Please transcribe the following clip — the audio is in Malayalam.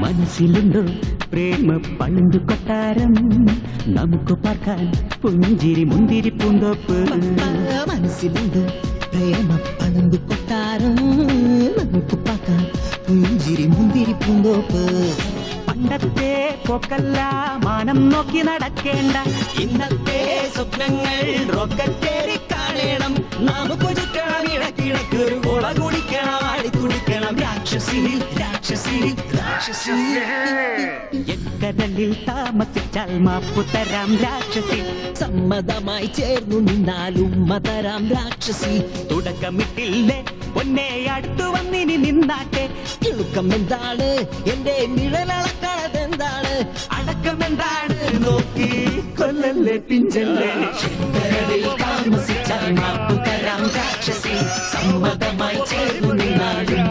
മനസ്സിലുണ്ടോ പ്രേമ പളുങ്കു കൊട്ടാരം നമുക്ക് പാർക്കാൻ പുഞ്ചിരി മുന്തിരി പൂന്തോപ്പ് മനസ്സിലുണ്ട് പ്രേമ പളുങ്കു കൊട്ടാരം നമുക്ക് പാർക്കാൻ പുഞ്ചിരി മുന്തിരി പൂന്തോപ്പ് പണ്ടത്തെ പോക്കല്ല മാനം നോക്കി നടക്കേണ്ട ഇന്നത്തെ സ്വപ്നങ്ങൾ റോക്കറ്റേറി കാണണം നമുക്ക് ചുറ്റണം ഇടക്കിടക്ക് ഒരു കൊള കുടിക്കണം ആടി കുടിക്കണം രാക്ഷസി രാക്ഷസി രാക്ഷസി എക്കടലിൽ താമസിച്ചാൽ മാപ്പു തരാം രാക്ഷസി സമ്മതമായി ചേർന്നു നിന്നാലും മതരാം രാക്ഷസി തുടക്കമിട്ടില്ലേ പൊന്നെ അടുത്തു വന്നിനി നിന്നാട്ടെ കിളുക്കം എന്താണ് എന്റെ നിഴലളക്കണത് എന്താണ് അടക്കം എന്താണ് നോക്കി കൊല്ലല്ലേ പിഞ്ചല്ലേ ചെങ്കടലിൽ താമസിച്ചാൽ മാപ്പു തരാം രാക്ഷസി സമ്മതമായി ചേർന്നു നിന്നാലും